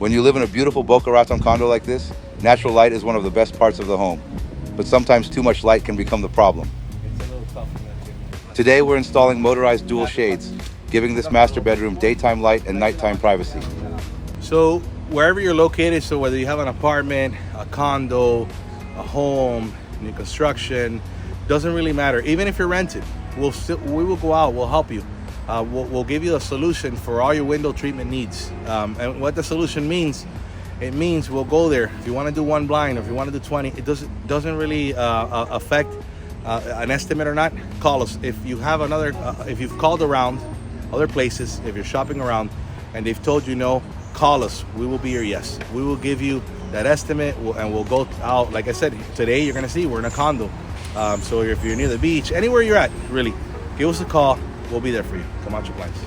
When you live in a beautiful Boca Raton condo like this, natural light is one of the best parts of the home. But sometimes too much light can become the problem. Today we're installing motorized dual shades, giving this master bedroom daytime light and nighttime privacy. So wherever you're located, so whether you have an apartment, a condo, a home, new construction, doesn't really matter. Even if you're rented, we will go out, we'll help you. We'll give you a solution for all your window treatment needs. And what the solution means, it means we'll go there. If you want to do one blind, or if you want to do 20, it doesn't really affect an estimate or not. Call us. If you have another, if you've called around other places, if you're shopping around and they've told you no, call us. We will be your yes. We will give you that estimate, and we'll go out. Like I said, today you're gonna see we're in a condo. So if you're near the beach, anywhere you're at, really, give us a call. We'll be there for you. Camacho Blinds.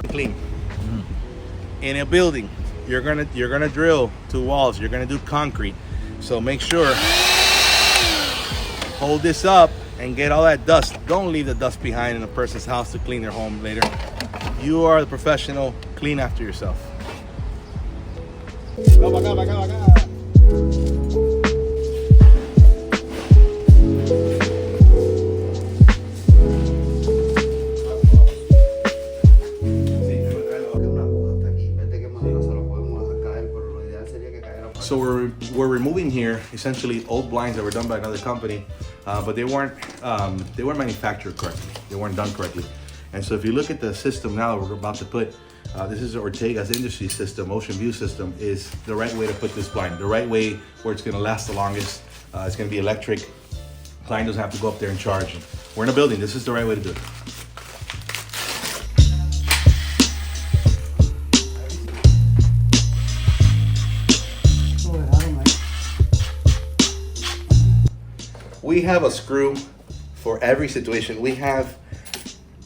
Clean. In a building, you're gonna drill 2 walls. You're gonna do concrete. So make sure, hold this up and get all that dust. Don't leave the dust behind in a person's house to clean their home later. You are the professional. Clean after yourself. So we're removing here essentially old blinds that were done by another company, but they weren't manufactured correctly. They weren't done correctly. And so if you look at the system now we're about to put, this is Ortega's industry system, ocean view system, is the right way to put this blind, the right way where it's gonna last the longest. It's gonna be electric. Client doesn't have to go up there and charge. We're in a building, this is the right way to do it. We have a screw for every situation. We have,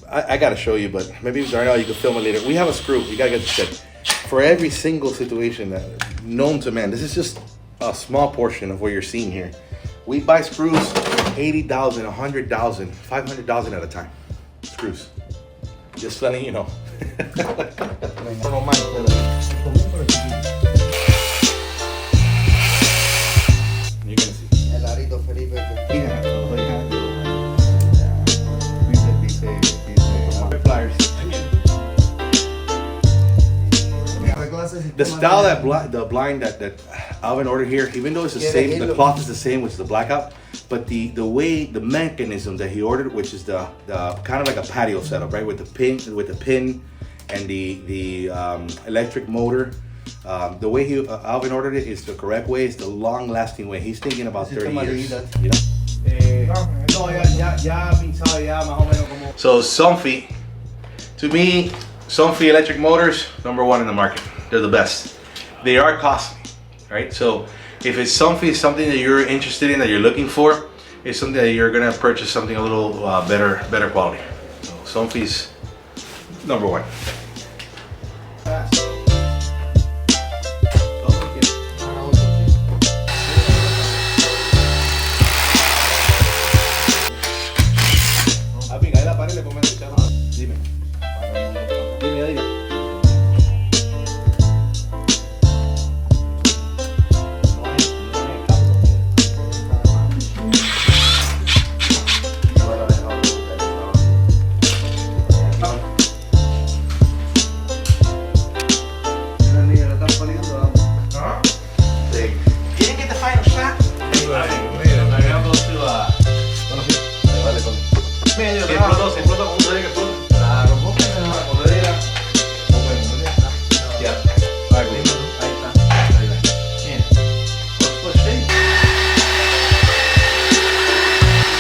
I gotta show you, but maybe Darnell, you can film it later. We have a screw, you gotta get this shit. For every single situation that known to man. This is just a small portion of what you're seeing here. We buy screws, 80,000, 100,000, 500,000 at a time. Screws. Just letting you know. You're gonna see. The style the blind that Alvin ordered here, even though it's the same, the cloth is the same, which is the Blackout, but the way, the mechanism that he ordered, which is the kind of like a patio setup, right, with the pin and the electric motor. The way Alvin ordered it is the correct way. It's the long-lasting way. He's thinking about 30 years. You know? So Somfy, to me, Somfy electric motors, #1 in the market. They're the best. They are costly, right? So if it's something that you're interested in, that you're looking for, it's something that you're gonna purchase something a little better quality. So Somfy's #1.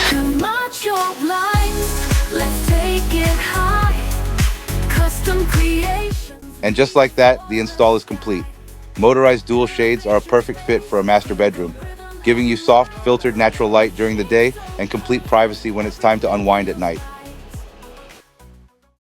Camacho Blinds, let's take it high. Custom creations. And just like that, the install is complete. Motorized dual shades are a perfect fit for a master bedroom, giving you soft, filtered natural light during the day and complete privacy when it's time to unwind at night.